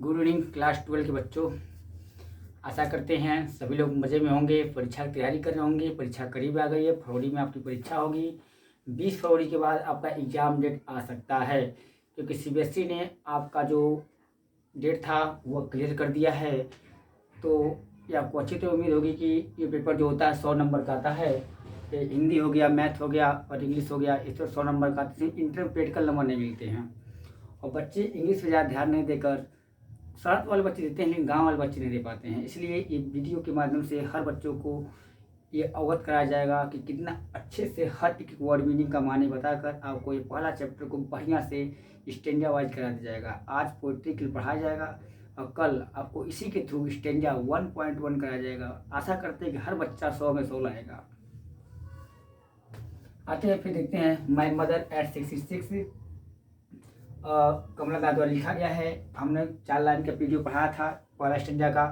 Good evening class 12 के बच्चों। आशा करते हैं सभी लोग मज़े में होंगे। परीक्षा की तैयारी कर रहे होंगे। परीक्षा करीब आ गई है। फरवरी में आपकी परीक्षा होगी। 20 फरवरी के बाद आपका एग्ज़ाम डेट आ सकता है, क्योंकि सीबीएसई ने आपका जो डेट था वो क्लियर कर दिया है। तो ये आपको अच्छी तो उम्मीद होगी कि ये पेपर जो होता है 100 नंबर का आता है। ये हिंदी हो गया, मैथ हो गया और इंग्लिश हो गया, इस पर 100 नंबर का इंटरप्रेट नंबर नहीं मिलते हैं। और बच्चे इंग्लिश पे ज़्यादा ध्यान नहीं देकर शहर वाले बच्चे देते हैं, लेकिन गांव वाले बच्चे नहीं दे पाते हैं। इसलिए ये वीडियो के माध्यम से हर बच्चों को ये अवगत कराया जाएगा कि कितना अच्छे से हर एक वर्ड मीनिंग का माने बताकर आपको ये पहला चैप्टर को बढ़िया से स्टेंजा वाइज करा दिया जाएगा। आज पोइट्री के लिए पढ़ाया जाएगा और कल आपको इसी के थ्रू स्टेंजा 1.1 कराया जाएगा। आशा करते हैं कि हर बच्चा 100 में 100 लाएगा। आते हैं फिर देखते हैं माई मदर एट 66 कमला दास द्वारा लिखा गया है। हमने 4 लाइन का वीडियो पढ़ाया था पहला स्टेंजा का।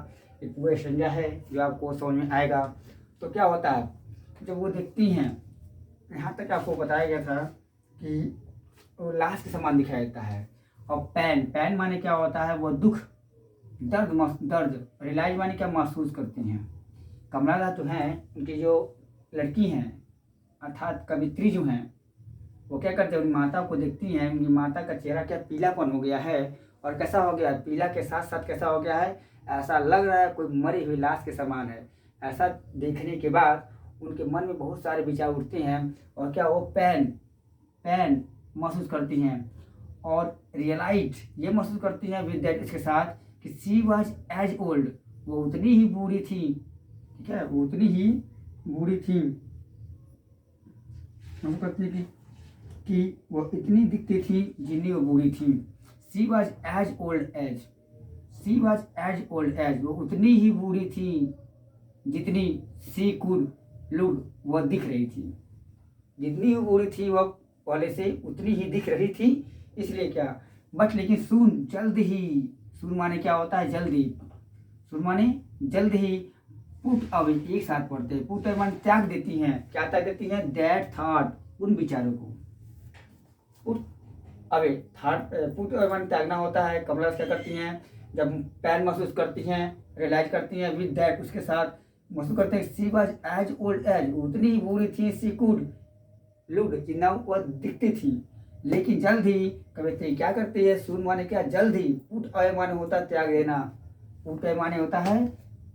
ये पूरा स्टेंजा है जो आपको समझ में आएगा। तो क्या होता है जब वो देखती हैं, यहाँ तक आपको बताया गया था कि वो लाश के समान दिखाई देता है। और पैन पैन माने क्या होता है, वो दुख, दर्द रियलाइज माने क्या महसूस करती हैं। कमला दास जो हैं, उनकी जो लड़की हैं अर्थात कवित्री जो हैं, वो क्या करते हैं, उनकी माता को देखती हैं। उनकी माता का चेहरा क्या पीलापन हो गया है। और कैसा हो गया, पीला के साथ साथ कैसा हो गया है, ऐसा लग रहा है कोई मरी हुई लाश के समान है। ऐसा देखने के बाद उनके मन में बहुत सारे विचार उठते हैं। और क्या वो पैन महसूस करती हैं और रियलाइज ये महसूस करती हैं विद दैट, इसके साथ कि शी वॉज एज ओल्ड, वो उतनी ही बूढ़ी थी। ठीक है, वो उतनी ही बूढ़ी थी। महसूस करती है कि वो इतनी दिखती थी जितनी वो बूढ़ी थी। She was as old as, she was as old as, वो उतनी ही बूढ़ी थी जितनी शी कुड लुक, वह दिख रही थी। जितनी वो बूढ़ी थी वह पहले से उतनी ही दिख रही थी। इसलिए क्या, बट लेकिन सून, जल्द ही, सून माने क्या होता है, जल्दी, सून माने जल्द ही, पुट अवे, एक साथ पढ़ते हैं, पुट अवे माने त्याग देती हैं। क्या त्याग देती हैं, दैट थॉट, उन विचारों को। पुट अवे माने त्यागना होता है। कमला क्या करती हैं, जब पैन महसूस करती हैं, रियलाइज करती हैं विद दैट, उसके साथ महसूस करते हैं she was as old as, उतनी ही बूढ़ी थी, शी कुड लुक, जितना वह दिखती थी। लेकिन जल्द ही कवित्री क्या करती है, सून माने क्या, जल्द ही, पुट अवे माने होता है त्याग देना, पुट अवे माने होता है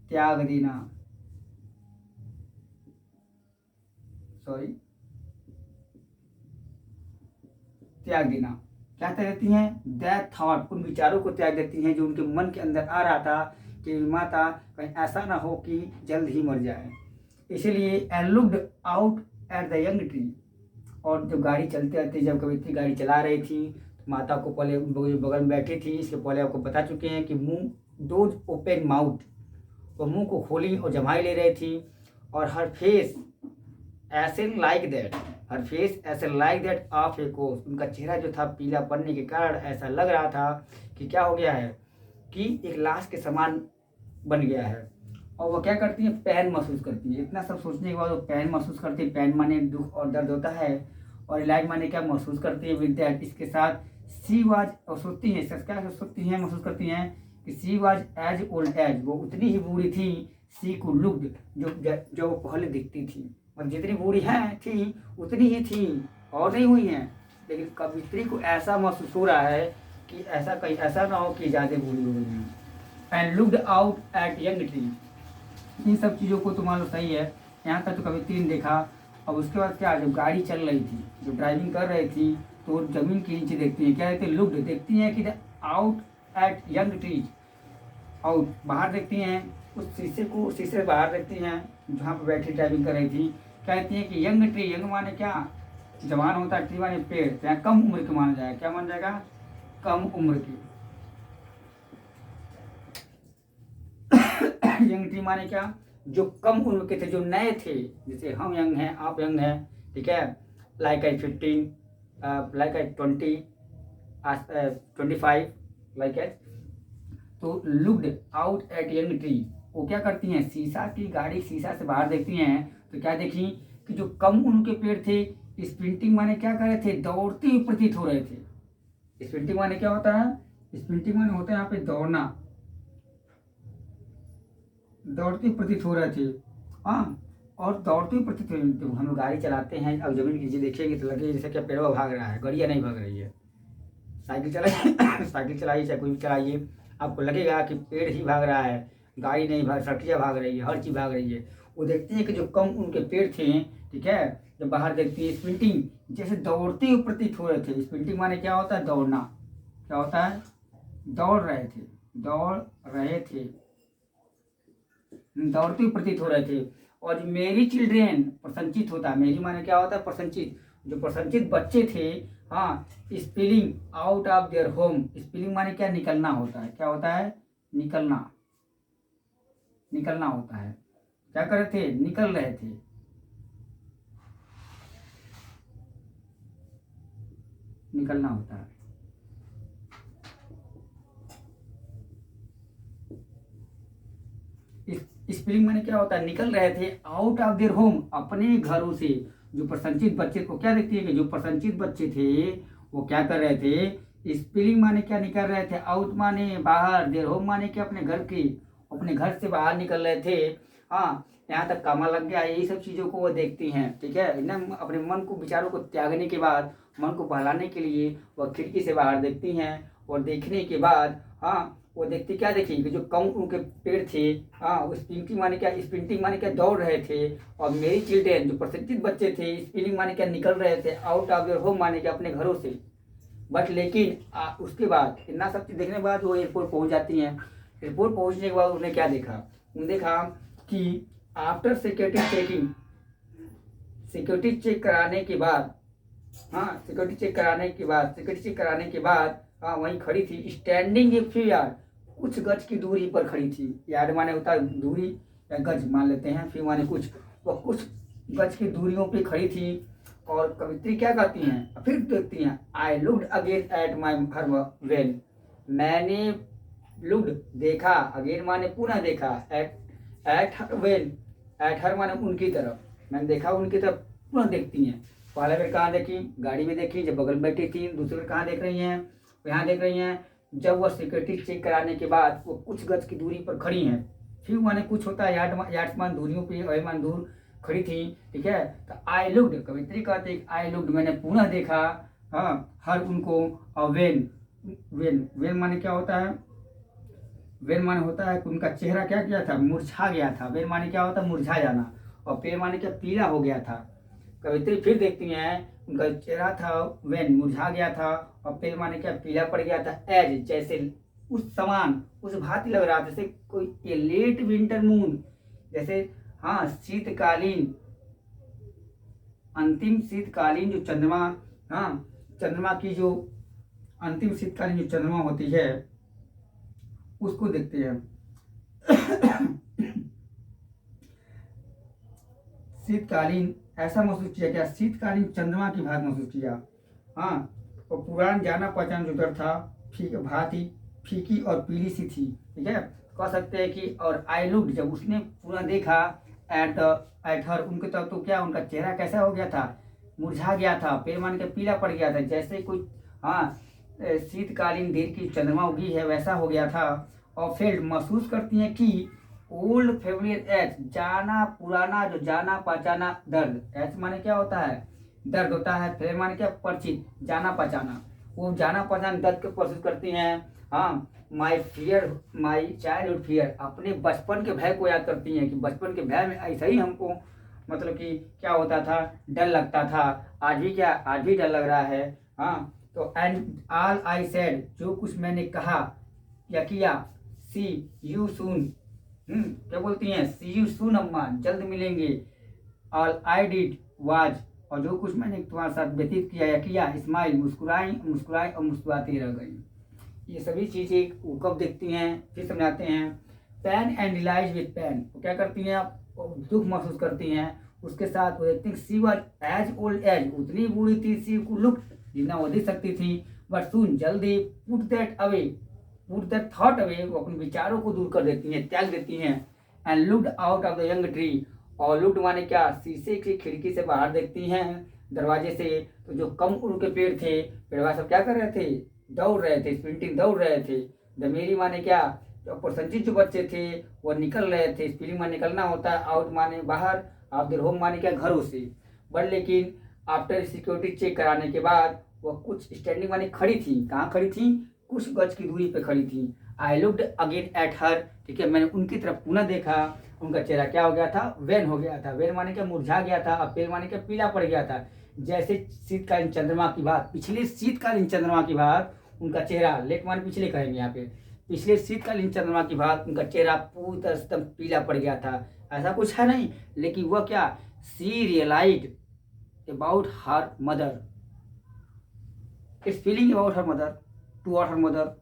त्याग देना, सॉरी त्याग देना। क्या त्याग देती हैं, दैट थॉट, उन विचारों को त्याग देती हैं जो उनके मन के अंदर आ रहा था कि माता कहीं ऐसा ना हो कि जल्द ही मर जाए। इसीलिए and looked out at the young tree, और जब गाड़ी चलते रहती, जब कवित्री गाड़ी चला रही थी तो माता को पहले बगल में बैठी थी, इसके पहले आपको बता चुके हैं कि मुंह, दोज ओपन माउथ, वो मुंह को खोली और जमाई ले रही थी। और हर फेस ऐसे लाइक दैट, हर फेस ऐसे लाइक दैट ऑफ ए कोस, उनका चेहरा जो था पीला पड़ने के कारण ऐसा लग रहा था कि क्या हो गया है, कि एक लाश के समान बन गया है। और वो क्या करती है, पैन महसूस करती है। इतना सब सोचने के बाद वो पैन महसूस करती है। पैन माने दुख और दर्द होता है, और रियलाइज माने क्या, महसूस करती है विद दैट, इसके साथ सी वाज, और सोचती है, क्या सोचती हैं, महसूस करती हैं कि she was as old as, वो उतनी ही बूढ़ी थी, सी को लुक्ड, जो वो पहले दिखती थी। और जितनी बूढ़ी है थी उतनी ही थी और नहीं हुई हैं। लेकिन कवित्री को ऐसा महसूस हो रहा है कि ऐसा कहीं ऐसा ना हो कि ज़्यादा बूढ़ी हो गई हैं। And looked out at young tree, इन सब चीज़ों को तो मान लो सही है, यहाँ तक तो कवित्री ने देखा। और उसके बाद क्या, जब गाड़ी चल रही थी, जब ड्राइविंग कर रही थी, तो जमीन के नीचे देखती हैं, क्या देखती है, लुक्ड, देखती हैं कि out at young trees, out, बाहर देखती हैं, उस शीशे को, शीशे से बाहर देखती हैं जहाँ पर बैठी ड्राइविंग कर रही थी। कहती हैं कि यंग ट्री, यंग माने क्या, जवान होता है, ट्री माने पेड़, तो यहाँ कम उम्र की माना जाएगा, क्या माना जाएगा, कम उम्र की। यंग ट्री माने क्या, जो कम उम्र के थे, जो नए थे, जैसे हम यंग हैं, आप यंग हैं, ठीक है, like I 15, like I 20, 25, like at. तो looked out at young tree, वो क्या करती हैं, शीशा की गाड़ी, शीशा से बाहर देखती हैं तो क्या देखी कि जो कम उम्र के पेड़ थे, स्प्रिंटिंग माने क्या कर रहे थे, दौड़ते हुए प्रतीत हो रहे थे। स्प्रिंटिंग माने क्या होता है, स्प्रिंटिंग माने होता है यहाँ पे दौड़ना, दौड़ते प्रतीत हो रहे थे। हाँ, और दौड़ते हुए प्रतीत हुए। जब हम लोग गाड़ी चलाते हैं और जमीन के नीचे देखेंगे तो लगे जैसे क्या पेड़वा भाग रहा है, गड़िया नहीं भाग रही है। साइकिल चलाइए साइकिल चलाइए चाहे कोई भी चलाइए, आपको लगेगा कि पेड़ ही भाग रहा है, गाड़ी नहीं भाग, सड़कियाँ भाग रही है, हर चीज़ भाग रही है। वो देखते हैं कि जो कम उनके पेड़ थे, ठीक है, जब बाहर देखती है स्प्रिंटिंग जैसे दौड़ते हुए प्रतीत हो रहे थे। स्प्रिंटिंग माने क्या होता है? दौड़ना। क्या होता है? दौड़ रहे थे, दौड़ रहे थे, दौड़ते हुए प्रतीत हो रहे थे। और जो मेरी चिल्ड्रेन प्रसन्नचित होता है, मेरी माने क्या होता है? प्रसन्नचित। जो प्रसन्नचित बच्चे थे, हाँ, spilling out of their home. Spilling माने क्या? निकलना होता है। क्या होता है? निकलना, निकलना होता है। क्या कर रहे थे? निकल रहे थे। निकलना होता है। स्पिलिंग माने क्या होता है? निकल रहे थे आउट ऑफ देयर होम, अपने घरों से। जो प्रसन्नचित बच्चे को क्या देखती है कि जो प्रसन्नचित बच्चे थे वो क्या कर रहे थे? स्पिलिंग माने क्या? निकल रहे थे। आउट माने बाहर, देयर होम माने क्या? अपने घर की, अपने घर से बाहर निकल रहे थे। हाँ, यहाँ तक कामा लग गया। यही सब चीज़ों को वो देखती हैं, ठीक है ना। अपने मन को, विचारों को त्यागने के बाद, मन को बहलाने के लिए वह खिड़की से बाहर देखती हैं। और देखने के बाद, हाँ, वो देखती क्या देखी कि जो कम उनके पेड़ थे, हाँ, वो स्प्रिंटिंग माने क्या? स्प्रिंटिंग माने क्या? दौड़ रहे थे। और मेरी चिल्ड्रेन जो प्रशिक्षित बच्चे थे, स्पिलिंग माने क्या? निकल रहे थे। आउट ऑफ योर होम माने क्या? अपने घरों से। बट लेकिन उसके बाद इतना सब चीज़ देखने के बाद वो एयरपोर्ट पहुंच जाती हैं। एयरपोर्ट पहुंचने के बाद उन्हें क्या देखा? उन्हें देखा कि after security checking, security check कराने के बाद, हाँ, सिक्योरिटी चेक कराने के बाद, सिक्योरिटी चेक कराने के बाद, हाँ, वहीं खड़ी थी स्टैंडिंग ए फ्यू यार्ड, कुछ गज की दूरी पर खड़ी थी। यार्ड माने होता है दूरी, या गज मान लेते हैं, फ्यू माने कुछ। वो कुछ गज की दूरियों पे खड़ी थी। और कवित्री क्या कहती हैं? फिर देखती हैं, I looked again at my her well, मैंने लुक्ड देखा, अगेन माने पुनः देखा, at her well, at her माने उनकी तरफ, मैंने देखा उनकी तरफ। पुनः देखती हैं। पहले बार कहाँ देखी? गाड़ी में देखी जब बगल में बैठी थी। दूसरी बार कहाँ देख रही हैं? यहाँ देख रही हैं जब वह सिक्योरिटी चेक कराने के बाद वो कुछ गज की दूरी पर खड़ी हैं। फ्यू माने कुछ होता है, यार्ड मान दूरियों पे, मान दूर खड़ी थी, ठीक है। तो आई लुक्ड, कवित्री कहते आई लुक्ड, मैंने पुनः देखा, हाँ, हर उनको। और वेन, वेन, वेन माने क्या होता है? वेन माने होता है कि उनका चेहरा क्या किया था? मुरझा गया था। वेन माने क्या होता है? मुरझा जाना। और पेड़ माने क्या? पीला हो गया था। कवित्री फिर देखती हैं, उनका चेहरा था वेन मुरझा गया था, और पेड़ माने क्या? पीला पड़ गया था। एज जैसे, उस समान, उस भांति लग रहा था जैसे कोई ए लेट विंटर मून, जैसे, हाँ, शीतकालीन, अंतिम शीतकालीन जो चंद्रमा, हाँ, चंद्रमा की जो अंतिम शीतकालीन जो चंद्रमा होती है उसको देखते हैं। शीतकालीन ऐसा महसूस किया क्या? शीतकालीन चंद्रमा की भांति महसूस किया। हाँ, और पुरान जाना पहचान जो दर था, भांति फीकी और पीली सी थी, ठीक है। कह सकते हैं कि और आई लुक्ड, जब उसने पूरा देखा एट हर, उनके तरफ, तो क्या उनका चेहरा कैसा हो गया था? मुरझा गया था। पेड़ मान के पीला पड़ गया था, जैसे कोई, हाँ, शीतकालीन देर की चंद्रमा उगी है वैसा हो गया था। और फिर महसूस करती हैं कि ओल्ड फेवरियर एच, जाना पुराना, जो जाना पहचाना दर्द। एच माने क्या होता है? दर्द होता है। फिर माने क्या? परिचित, जाना पहचाना। वो जाना पहचाना दर्द को महसूस करती हैं। हाँ, my fear, my childhood fear, अपने बचपन के भय को याद करती हैं कि बचपन के भय में ऐसा ही हमको, मतलब कि क्या होता था? डर लगता था। आज भी क्या? आज भी डर लग रहा है। हाँ, तो एंड ऑल आई सेड, जो कुछ मैंने कहा या किया, सी यू सून, क्या बोलती हैं? सी यू सून अम्मा, जल्द मिलेंगे। ऑल आई डिड वाज, और जो कुछ मैंने तुम्हारे साथ व्यतीत किया या किया, स्माइल, मुस्कुराई, मुस्कुराई और मुस्कुराती रह गई। ये सभी चीज़ें वो कब देखती हैं? फिर समझाते हैं। Pan and realise with pan, वो क्या करती हैं? दुख महसूस करती हैं। उसके साथ वो देखती हैं she was as old as, उतनी बूढ़ी थी, सी को लुक, जितना वो देख सकती थी। बट सून, जल्दी, put that away, put that thought away, वो अपने विचारों को दूर कर देती हैं, त्याग देती हैं। And looked out of the young tree, और लुक्ड माने क्या? शीशे की खिड़की से बाहर देखती हैं, दरवाजे से। तो जो कम उम्र के पेड़ थे, पेड़वा सब क्या कर रहे थे? दौड़ रहे थे, स्प्रिंटिंग दौड़ रहे थे। द मेरी माने क्या, जो प्रसन्नचित जो बच्चे थे वो निकल रहे थे। स्पेलिंग माने निकलना होता है, आउट माने बाहर, ऑफ देयर होम माने क्या, घरों से। बट लेकिन आफ्टर सिक्योरिटी चेक कराने के बाद वो कुछ स्टैंडिंग माने खड़ी थी। कहाँ खड़ी थी, कुछ गज की दूरी पे खड़ी थी। I looked again at her, ठीक है, मैंने उनकी तरफ पुनः देखा। उनका चेहरा क्या हो गया था, वेन हो गया था। वेन माने क्या, मुरझा गया था। और पेल माने क्या, पीला पड़ गया था। जैसे शीतकालीन चंद्रमा की बात, पिछले शीतकालीन चंद्रमा की बात, उनका चेहरा, लेट मान पिछले कहेंगे यहाँ पे, पिछले शीतकालीन चंद्रमा की बात, उनका चेहरा पूरी तरह से पीला पड़ गया था। ऐसा कुछ है नहीं, लेकिन वह क्या, she realised about her mother, it's feeling about her mother, to her mother.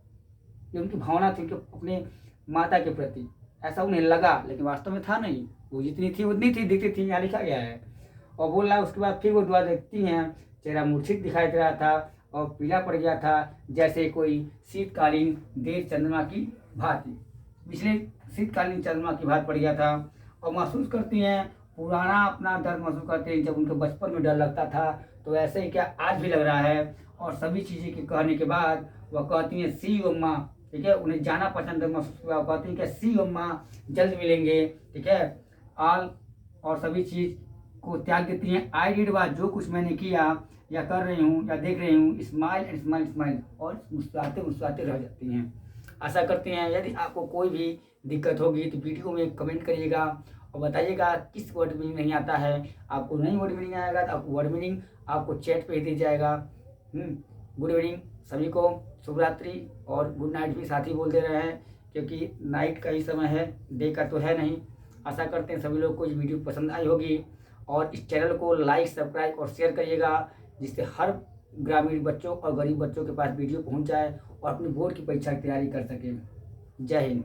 ये उनकी भावना थी उनके अपने माता के प्रति, ऐसा उन्हें लगा, लेकिन वास्तव में था नहीं। वो जितनी थी उतनी थी, दिखती थी, यहाँ लिखा गया है। और बोल रहा है, उसके बाद फिर वो दुआ देखती हैं, चेहरा मूर्छित दिखाई दे रहा था और पीला पड़ गया था, जैसे कोई शीतकालीन देव चंद्रमा की भांति, पिछले शीतकालीन चंद्रमा की भांति पड़ गया था। और महसूस करती हैं, पुराना अपना दर्द महसूस करते हैं, जब उनके बचपन में डर लगता था तो ऐसे ही क्या आज भी लग रहा है। और सभी चीज़ें के कहने के बाद वह कहती हैं, सी यू अम्मा, ठीक है, उन्हें जाना पसंद है, महसूस हुआ, कहती हैं कि सी यू अम्मा, जल्द मिलेंगे, ठीक है, ऑल, और सभी चीज़ को त्याग देती हैं। आई डिड वाज, जो कुछ मैंने किया या कर रही हूँ या देख रही हूँ, स्माइल एंड स्माइल स्माइल, और मुस्कुराते मुस्कुराते रह जाती हैं। आशा करते हैं यदि आपको कोई भी दिक्कत होगी तो वीडियो में कमेंट करिएगा और बताइएगा किस वर्ड मीनिंग नहीं आता है। आपको नहीं वर्ड मीनिंग आएगा तो आपको वर्ड मीनिंग आपको चैट पे ही दिया जाएगा। गुड इवनिंग सभी को, शुभ रात्रि, और गुड नाइट भी साथ ही बोल दे रहे हैं, क्योंकि नाइट का ही समय है, डे का तो है नहीं। आशा करते हैं सभी लोग को ये वीडियो पसंद आई होगी, और इस चैनल को लाइक, सब्सक्राइब और शेयर करिएगा, जिससे हर ग्रामीण बच्चों और गरीब बच्चों के पास वीडियो पहुंच जाए और अपनी बोर्ड की परीक्षा की तैयारी कर सकें। जय हिंद।